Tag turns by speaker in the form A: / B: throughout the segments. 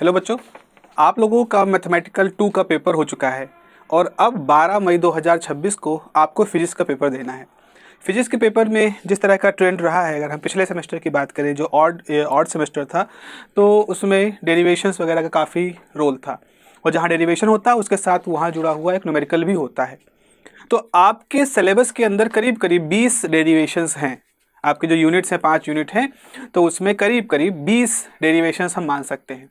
A: Hello बच्चों, आप लोगों का मैथमेटिकल 2 का पेपर हो चुका है और अब 12 मई 2026 को आपको फिजिक्स का पेपर देना है। फिजिक्स के पेपर में जिस तरह का ट्रेंड रहा है, अगर हम पिछले सेमेस्टर की बात करें जो ऑड सेमेस्टर था, तो उसमें डेरिवेशंस वगैरह का काफ़ी रोल था और जहाँ डेरिवेशन होता है उसके साथ वहाँ जुड़ा हुआ एक न्यूमेरिकल भी होता है। तो आपके सिलेबस के अंदर करीब करीब 20 डेरिवेशंस हैं। आपके जो यूनिट्स हैं 5 यूनिट हैं, तो उसमें करीब करीब 20 डेरिवेशंस हम मान सकते हैं।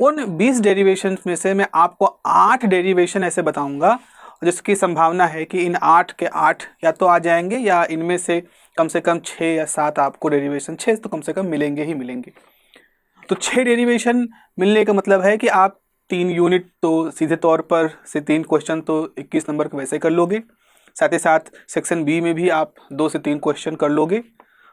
A: उन 20 डेरिवेशन में से मैं आपको 8 डेरिवेशन ऐसे बताऊंगा जिसकी संभावना है कि इन 8 के 8 या तो आ जाएंगे या इनमें से कम 6 या 7 आपको डेरिवेशन 6 तो कम से कम मिलेंगे ही मिलेंगे। तो 6 डेरिवेशन मिलने का मतलब है कि आप 3 यूनिट तो सीधे तौर पर से 3 क्वेश्चन तो 21 नंबर के वैसे कर लोगे, साथ ही साथ सेक्शन बी में भी आप 2 से 3 क्वेश्चन कर लोगे,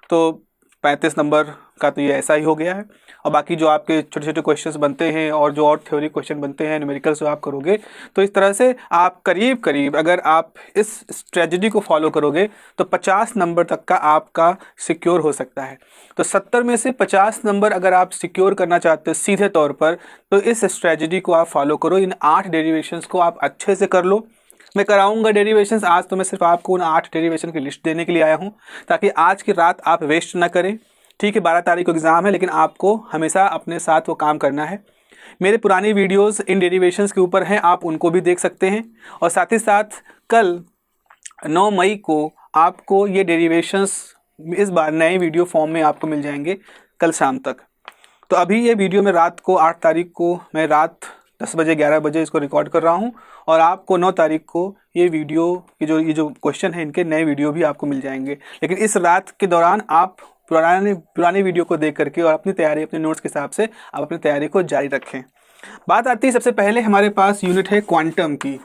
A: तो 35 नंबर का तो ये ऐसा ही हो गया है। और बाकी जो आपके छोटे छोटे क्वेश्चंस बनते हैं और जो और थ्योरी क्वेश्चन बनते हैं न्यूमेरिकल्स जो आप करोगे, तो इस तरह से आप करीब करीब अगर आप इस स्ट्रेटजी को फॉलो करोगे तो 50 नंबर तक का आपका सिक्योर हो सकता है। तो 70 में से 50 नंबर अगर आप सिक्योर करना चाहते हो सीधे तौर पर, तो इस स्ट्रेटजी को आप फॉलो करो। इन 8 डेरिवेशंस को आप अच्छे से कर लो। मैं कराऊंगा डेरिवेशंस आज, तो मैं सिर्फ आपको उन 8 डेरिवेशन की लिस्ट देने के लिए आया हूं ताकि आज की रात आप वेस्ट ना करें। ठीक है, 12 तारीख को एग्ज़ाम है, लेकिन आपको हमेशा अपने साथ वो काम करना है। मेरे पुरानी वीडियोस इन डेरिवेशंस के ऊपर हैं, आप उनको भी देख सकते हैं। और साथ ही साथ कल 9 मई को आपको ये डेरिवेशंस इस बार नए वीडियो फॉर्म में आपको मिल जाएंगे कल शाम तक। तो अभी ये वीडियो मैं रात को 8 तारीख को मैं रात 10 बजे 11 बजे इसको रिकॉर्ड कर रहा हूँ और आपको 9 तारीख को ये वीडियो की ये जो क्वेश्चन है इनके नए वीडियो भी आपको मिल जाएंगे। लेकिन इस रात के दौरान आप पुराने वीडियो को देख करके और अपनी तैयारी अपने नोट्स के हिसाब से आप अपनी तैयारी को जारी रखें। बात आती है सबसे पहले हमारे पास यूनिट है क्वांटम की।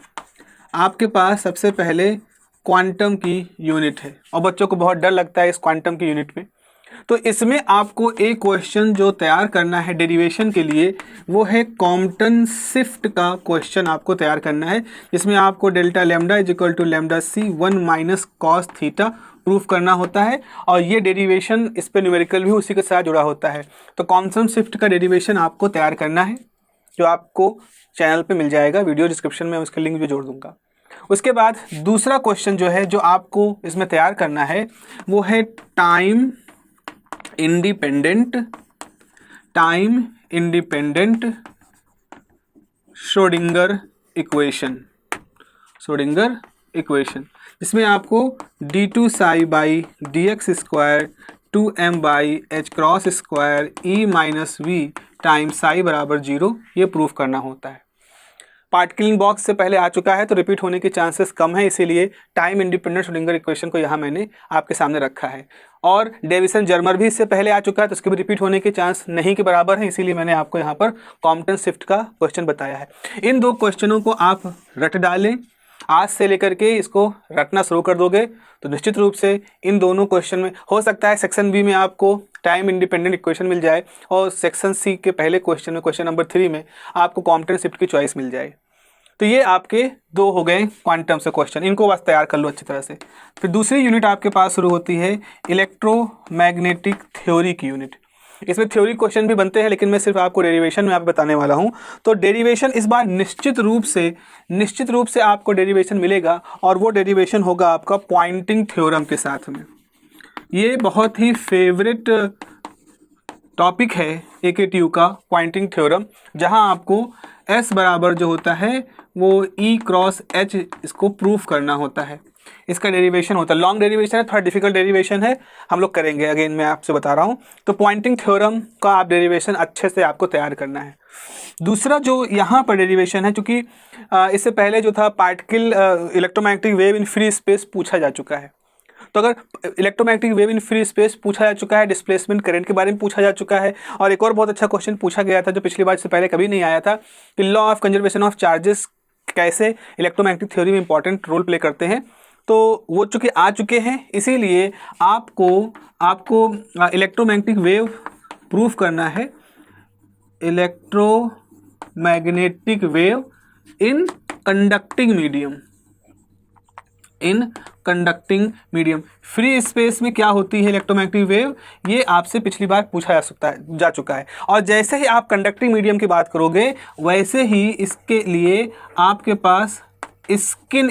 A: आपके पास सबसे पहले क्वांटम की यूनिट है और बच्चों को बहुत डर लगता है इस क्वांटम की यूनिट में। तो इसमें आपको एक क्वेश्चन जो तैयार करना है डेरिवेशन के लिए, वो है कॉम्पटन शिफ्ट का क्वेश्चन आपको तैयार करना है, जिसमें आपको delta lambda is equal to lambda c 1 minus cos theta proof करना होता है। और ये डेरिवेशन इस पे न्यूमेरिकल भी उसी के साथ जुड़ा होता है। तो कॉम्पटन शिफ्ट का डेरिवेशन आपको तैयार करना है, जो आपको चैनल पे मिल जाएगा, वीडियो डिस्क्रिप्शन में उसका लिंक भी जोड़ दूंगा। उसके बाद दूसरा क्वेश्चन जो है जो आपको इसमें तैयार करना है वो है टाइम इंडिपेंडेंट श्रोडिंगर इक्वेशन, जिसमें आपको d2 psi by d x square 2m by h cross square e minus v time psi बराबर 0 ये प्रूफ करना होता है। पार्टिकलिंग बॉक्स से पहले आ चुका है तो रिपीट होने के चांसेस कम है, इसीलिए टाइम इंडिपेंडेंट श्रोडिंगर इक्वेशन को यहाँ मैंने आपके सामने रखा है। और डेविसन जर्मर भी इससे पहले आ चुका है तो उसके भी रिपीट होने के चांस नहीं के बराबर है, इसीलिए मैंने आपको यहाँ पर कॉम्पटन शिफ्ट का क्वेश्चन बताया है। इन 2 क्वेश्चनों को आप रट डालें, आज से लेकर के इसको रटना शुरू कर दोगे तो निश्चित रूप से इन दोनों क्वेश्चन में हो सकता है सेक्शन बी में आपको टाइम इंडिपेंडेंट इक्वेशन मिल जाए और सेक्शन सी के पहले क्वेश्चन में क्वेश्चन नंबर 3 में आपको कॉम्पटन शिफ्ट की चॉइस मिल जाए। तो ये आपके 2 हो गए क्वांटम से क्वेश्चन, इनको बस तैयार कर लो अच्छी तरह से। फिर दूसरी यूनिट आपके पास शुरू होती है इलेक्ट्रोमैग्नेटिक थ्योरी की यूनिट। इसमें थ्योरी क्वेश्चन भी बनते हैं, लेकिन मैं सिर्फ आपको डेरिवेशन में आप बताने वाला हूं। तो डेरिवेशन इस बार निश्चित रूप से आपको डेरिवेशन मिलेगा और वो डेरिवेशन होगा आपका पॉइंटिंग थ्योरम के साथ में। ये बहुत ही फेवरेट टॉपिक है AKTU का पॉइंटिंग थ्योरम, जहां आपको S बराबर जो होता है वो E क्रॉस H इसको प्रूफ करना होता है। इसका डेरिवेशन होता है, लॉन्ग डेरिवेशन है, थोड़ा डिफिकल्ट डेरिवेशन है, हम लोग करेंगे, अगेन मैं आपसे बता रहा हूँ। तो पॉइंटिंग थ्योरम का आप डेरिवेशन अच्छे से आपको तैयार करना है। दूसरा जो यहाँ पर डेरिवेशन है, चूँकि इससे पहले जो था particle electromagnetic wave in free space पूछा जा चुका है। तो अगर electromagnetic wave in free space पूछा जा चुका है, डिस्प्लेसमेंट करंट के बारे में पूछा जा चुका है, और एक और बहुत अच्छा क्वेश्चन पूछा गया था जो पिछली बार से पहले कभी नहीं आया था कि law of conservation of charges कैसे इलेक्ट्रोमैग्नेटिक थ्योरी में इंपॉर्टेंट रोल प्ले करते हैं, तो वो चूँकि आ चुके हैं, इसीलिए आपको इलेक्ट्रोमैग्नेटिक वेव प्रूफ करना है, electromagnetic wave in conducting conducting medium. Free space में क्या होती है इलेक्ट्रोमैग्नेटिक वेव, ये आपसे पिछली बार पूछा जा चुका है। और जैसे ही आप कंडक्टिंग मीडियम की बात करोगे वैसे ही इसके लिए आपके पास स्किन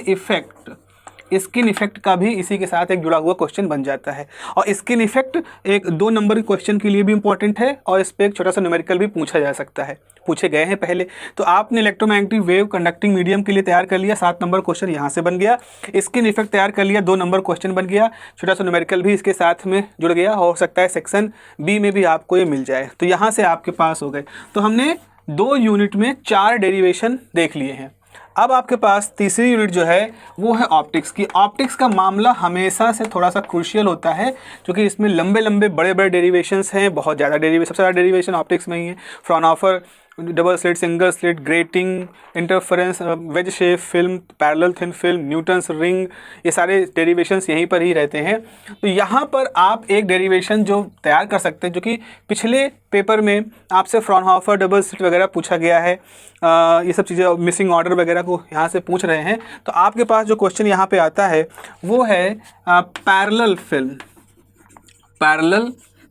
A: इफेक्ट का भी इसी के साथ एक जुड़ा हुआ क्वेश्चन बन जाता है। और स्किन इफेक्ट एक 2 नंबर के क्वेश्चन के लिए भी इंपॉर्टेंट है और इस पर एक छोटा सा न्यूमेरिकल भी पूछा जा सकता है, पूछे गए हैं पहले। तो आपने इलेक्ट्रोमैग्नेटिक वेव कंडक्टिंग मीडियम के लिए तैयार कर लिया, 7 नंबर क्वेश्चन यहाँ से बन गया। स्किन इफेक्ट तैयार कर लिया, 2 नंबर क्वेश्चन बन गया, छोटा सा न्यूमेरिकल भी इसके साथ में जुड़ गया। हो सकता है सेक्शन बी में भी आपको ये मिल जाए। तो यहाँ से आपके पास हो गए। तो हमने 2 यूनिट में 4 डेरिवेशन देख लिए हैं। अब आपके पास तीसरी यूनिट जो है वो है ऑप्टिक्स की। ऑप्टिक्स का मामला हमेशा से थोड़ा सा क्रूशियल होता है क्योंकि इसमें लंबे लंबे बड़े बड़े डेरिवेशंस हैं, बहुत ज़्यादा डेरिवेशन, सबसे ज़्यादा डेरिवेशन ऑप्टिक्स में ही है। Fraunhofer, double slit, single slit, grating, interference, veg shape film, parallel thin film, Newton's ring, ये सारे डेरिवेशंस यहीं पर ही रहते हैं। तो यहाँ पर आप एक डेरिवेशन जो तैयार कर सकते हैं, जो कि पिछले पेपर में आपसे फ्राउनहोफर, डबल स्लिट वगैरह पूछा गया है, ये सब चीज़ें, मिसिंग ऑर्डर वगैरह को यहाँ से पूछ रहे हैं। तो आपके पास जो क्वेश्चन यहाँ पे आता है वो है पैरेलल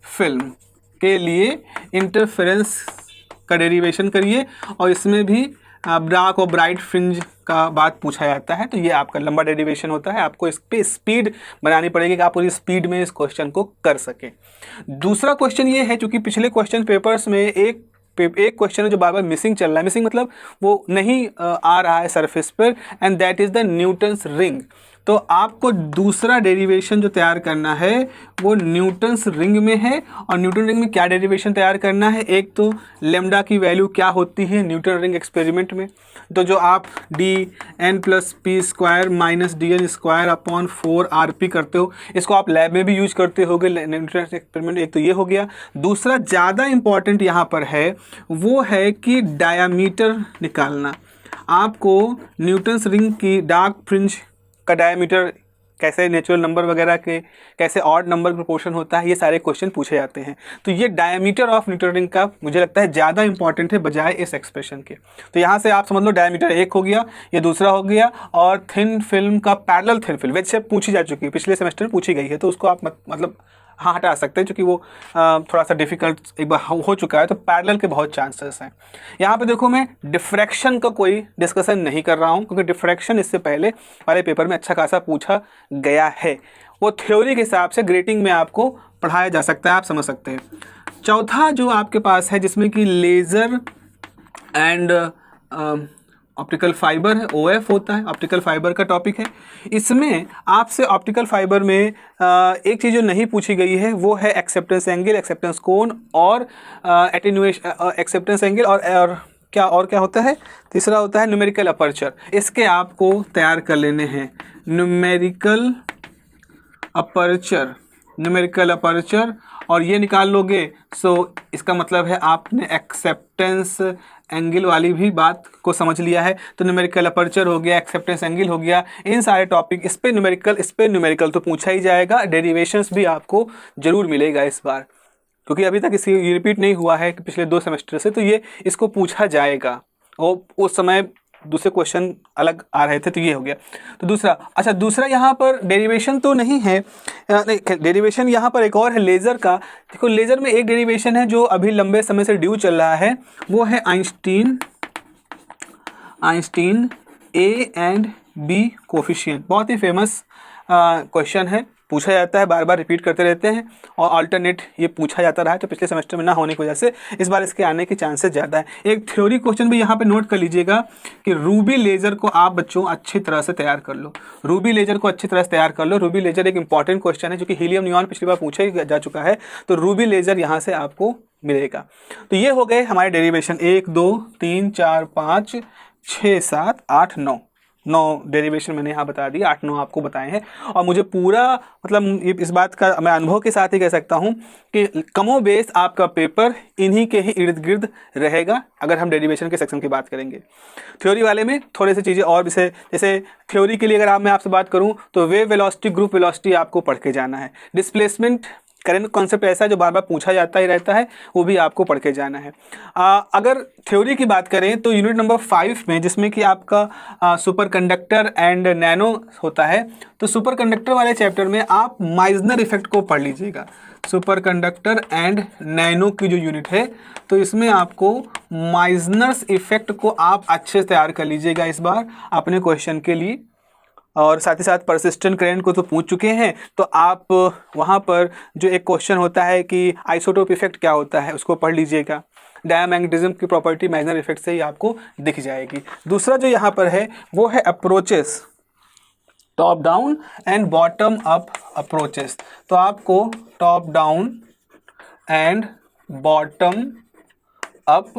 A: फिल्म के लिए इंटरफेरेंस का डेरिवेशन करिए और इसमें भी डार्क और ब्राइट फ्रिंज का बात पूछा जाता है। तो ये आपका लंबा डेरिवेशन होता है, आपको इस पे स्पीड बनानी पड़ेगी कि आप पूरी स्पीड में इस क्वेश्चन को कर सकें। दूसरा क्वेश्चन ये है, चूँकि पिछले क्वेश्चन पेपर्स में एक क्वेश्चन है जो बार बार मिसिंग चल रहा है, मिसिंग मतलब वो नहीं आ रहा है सरफेस पर, and that is the Newton's ring. तो आपको दूसरा डेरिवेशन जो तैयार करना है वो न्यूटन्स रिंग में है। और न्यूटन रिंग में क्या डेरिवेशन तैयार करना है, एक तो लेमडा की वैल्यू क्या होती है न्यूटन रिंग एक्सपेरिमेंट में, तो जो आप dn+p² -dn²/4rp करते हो, इसको आप लैब में भी यूज करते होगे न्यूटन एक्सपेरिमेंट। एक तो ये हो गया। दूसरा ज़्यादा इंपॉर्टेंट यहाँ पर है वो है कि डायामीटर निकालना। आपको न्यूटन्स रिंग की डार्क फ्रिंज का डायमीटर कैसे, नेचुरल नंबर वगैरह के कैसे ऑड नंबर प्रोपोर्शन होता है, ये सारे क्वेश्चन पूछे जाते हैं। तो ये डायमीटर ऑफ न्यूटन रिंग का मुझे लगता है ज़्यादा इंपॉर्टेंट है बजाय इस एक्सप्रेशन के। तो यहाँ से आप समझ लो डायमीटर एक हो गया, ये दूसरा हो गया। और थिन फिल्म का पैरेलल थिन फिल्म वैसे पूछी जा चुकी है, पिछले सेमेस्टर में पूछी गई है, तो उसको आप मतलब हाँ हटा सकते हैं क्योंकि वो थोड़ा सा डिफ़िकल्ट एक बार हो चुका है। तो पैरेलल के बहुत चांसेस हैं। यहाँ पे देखो मैं डिफ्रैक्शन का कोई डिस्कशन नहीं कर रहा हूँ क्योंकि डिफ्रैक्शन इससे पहले वाले पेपर में अच्छा खासा पूछा गया है। वो थ्योरी के हिसाब से ग्रेटिंग में आपको पढ़ाया जा सकता है, आप समझ सकते हैं। चौथा जो आपके पास है जिसमें कि लेज़र एंड ऑप्टिकल फाइबर है, OF होता है, ऑप्टिकल फाइबर का टॉपिक है। इसमें आपसे ऑप्टिकल फाइबर में एक चीज़ जो नहीं पूछी गई है वो है एक्सेप्टेंस एंगल, एक्सेप्टेंस कोण और एटेन्यूएशन, एक्सेप्टेंस एंगल और क्या होता है, तीसरा होता है न्यूमेरिकल अपर्चर। इसके आपको तैयार कर लेने हैं, न्यूमेरिकल अपर्चर और ये निकाल लोगे। सो इसका मतलब है आपने एक्सेप्टेंस एंगल वाली भी बात को समझ लिया है। तो न्यूमेरिकल अपर्चर हो गया, एक्सेप्टेंस एंगल हो गया, इन सारे टॉपिक, इस पे न्यूमेरिकल तो पूछा ही जाएगा। डेरिवेशंस भी आपको जरूर मिलेगा इस बार क्योंकि अभी तक इसी रिपीट नहीं हुआ है कि पिछले 2 सेमेस्टर से, तो ये इसको पूछा जाएगा। और उस समय दूसरे क्वेश्चन अलग आ रहे थे, तो ये हो गया। तो दूसरा यहाँ पर डेरिवेशन तो नहीं है, डेरिवेशन यहाँ पर एक और है लेज़र का। देखो लेज़र में एक डेरिवेशन है जो अभी लंबे समय से ड्यू चल रहा है, वो है Einstein A and B coefficient. बहुत ही फेमस क्वेश्चन है, पूछा जाता है, बार बार रिपीट करते रहते हैं और अल्टरनेट ये पूछा जाता रहा है। तो पिछले सेमेस्टर में ना होने की वजह से इस बार इसके आने के चांसेस ज़्यादा है। एक थ्योरी क्वेश्चन भी यहाँ पे नोट कर लीजिएगा कि रूबी लेज़र को आप बच्चों अच्छी तरह से तैयार कर लो। रूबी लेज़र एक इंपॉर्टेंट क्वेश्चन है जो कि हीलियम नियॉन पिछली बार पूछा जा चुका है। तो रूबी लेज़र यहाँ से आपको मिलेगा। तो ये हो गए हमारे डेरिवेशन 1 2 3 4 5 6 7 8 9 डेरिवेशन मैंने यहाँ बता दिया, 8-9 आपको बताए हैं। और मुझे पूरा मतलब इस बात का मैं अनुभव के साथ ही कह सकता हूँ कि कमो बेस आपका पेपर इन्हीं के ही इर्द गिर्द रहेगा अगर हम डेरिवेशन के सेक्शन की बात करेंगे। थ्योरी वाले में थोड़े से चीज़ें और जैसे थ्योरी के लिए अगर मैं आपसे बात करूँ तो वेव वेलोसिटी, ग्रुप वेलोसिटी आपको पढ़ के जाना है। डिस्प्लेसमेंट करंट कॉन्सेप्ट ऐसा है जो बार बार पूछा जाता ही रहता है, वो भी आपको पढ़ के जाना है। अगर थ्योरी की बात करें तो यूनिट नंबर 5 में, जिसमें कि आपका सुपर कंडक्टर एंड नैनो होता है, तो सुपर कंडक्टर वाले चैप्टर में आप माइजनर इफेक्ट को पढ़ लीजिएगा। सुपर कंडक्टर एंड नैनो की जो यूनिट है, तो इसमें आपको माइजनर्स इफेक्ट को आप अच्छे से तैयार कर लीजिएगा इस बार अपने क्वेश्चन के लिए। और साथ ही साथ परसिस्टेंट करंट को तो पूछ चुके हैं, तो आप वहाँ पर जो एक क्वेश्चन होता है कि आइसोटोप इफेक्ट क्या होता है, उसको पढ़ लीजिएगा। डायमैग्नेटिज्म की प्रॉपर्टी माइजनर इफेक्ट से ही आपको दिख जाएगी। दूसरा जो यहाँ पर है वो है approaches, top down and bottom up approaches. तो आपको top down and bottom up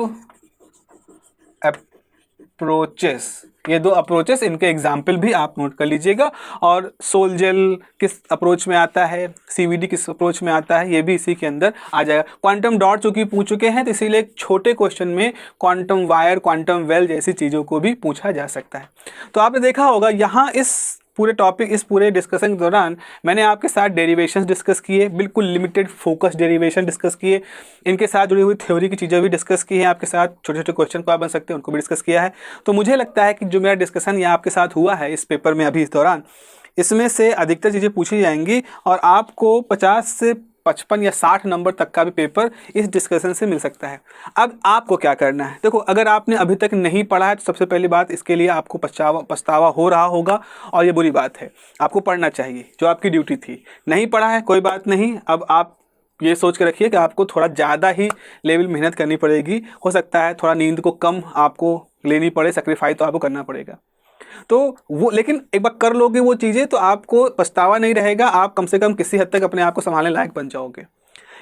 A: approaches, ये दो अप्रोचेस, इनके एग्जाम्पल भी आप नोट कर लीजिएगा। और सोल जेल किस अप्रोच में आता है, सीवीडी किस अप्रोच में आता है, ये भी इसी के अंदर आ जाएगा। क्वांटम डॉट चूंकि पूछ चुके हैं, तो इसीलिए एक छोटे क्वेश्चन में क्वांटम वायर, क्वांटम वेल जैसी चीज़ों को भी पूछा जा सकता है। तो आपने देखा होगा यहाँ इस पूरे टॉपिक, इस पूरे डिस्कशन के दौरान मैंने आपके साथ डेरिवेशंस डिस्कस किए, बिल्कुल लिमिटेड फोकस डेरिवेशन डिस्कस किए, इनके साथ जुड़ी हुई थ्योरी की चीज़ें भी डिस्कस की हैं आपके साथ, छोटे छोटे क्वेश्चन को आप बन सकते हैं उनको भी डिस्कस किया है। तो मुझे लगता है कि जो मेरा डिस्कशन यहाँ आपके साथ हुआ है इस पेपर में अभी इस दौरान, इसमें से अधिकतर चीज़ें पूछी जाएंगी और आपको 50 से 55 या 60 नंबर तक का भी पेपर इस डिस्कशन से मिल सकता है। अब आपको क्या करना है, देखो अगर आपने अभी तक नहीं पढ़ा है तो सबसे पहली बात, इसके लिए आपको पछतावा हो रहा होगा और ये बुरी बात है। आपको पढ़ना चाहिए, जो आपकी ड्यूटी थी। नहीं पढ़ा है कोई बात नहीं, अब आप ये सोच के रखिए कि आपको थोड़ा ज़्यादा ही लेवल मेहनत करनी पड़ेगी। हो सकता है थोड़ा नींद को कम आपको लेनी पड़े, सेक्रीफाइस तो आपको करना पड़ेगा। तो वो, लेकिन एक बार कर लोगे वो चीज़ें तो आपको पछतावा नहीं रहेगा, आप कम से कम किसी हद तक अपने आप को संभालने लायक बन जाओगे।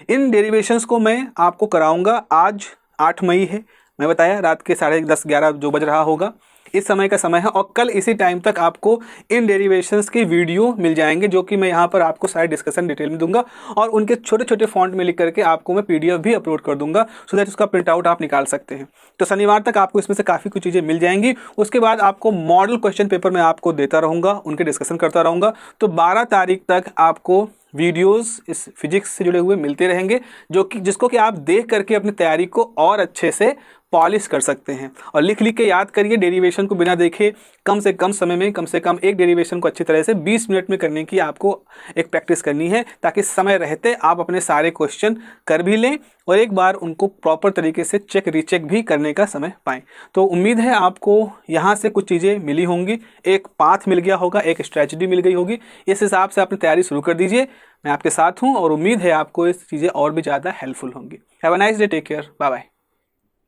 A: इन डेरिवेशंस को मैं आपको कराऊंगा। आज 8 मई है, मैं बताया रात के 10:30-11 जो बज रहा होगा इस समय का समय है, और कल इसी टाइम तक आपको इन डेरिवेशंस की वीडियो मिल जाएंगे, जो कि मैं यहाँ पर आपको सारे डिस्कशन डिटेल में दूंगा और उनके छोटे छोटे फॉन्ट में लिख करके आपको मैं PDF भी अपलोड कर दूंगा, सो दैट उसका प्रिंट आउट आप निकाल सकते हैं। तो शनिवार तक आपको इसमें से काफ़ी कुछ चीज़ें मिल जाएंगी। उसके बाद आपको मॉडल क्वेश्चन पेपर मैं आपको देता रहूँगा, उनके डिस्कशन करता रहूँगा। तो 12 तारीख तक आपको वीडियोस इस फिजिक्स से जुड़े हुए मिलते रहेंगे, जिसको कि आप देख करके अपनी तैयारी को और अच्छे से पॉलिश कर सकते हैं। और लिख लिख के याद करिए, डेरिवेशन को बिना देखे कम से कम समय में कम से कम एक डेरिवेशन को अच्छी तरह से 20 मिनट में करने की आपको एक प्रैक्टिस करनी है, ताकि समय रहते आप अपने सारे क्वेश्चन कर भी लें और एक बार उनको प्रॉपर तरीके से चेक रीचेक भी करने का समय पाएँ। तो उम्मीद है आपको यहाँ से कुछ चीज़ें मिली होंगी, एक पाथ मिल गया होगा, एक स्ट्रेटजी मिल गई होगी। इस हिसाब से अपनी तैयारी शुरू कर दीजिए। मैं आपके साथ हूँ और उम्मीद है आपको इस चीज़ें और भी ज़्यादा हेल्पफुल होंगी। Have a nice day, take care, bye bye.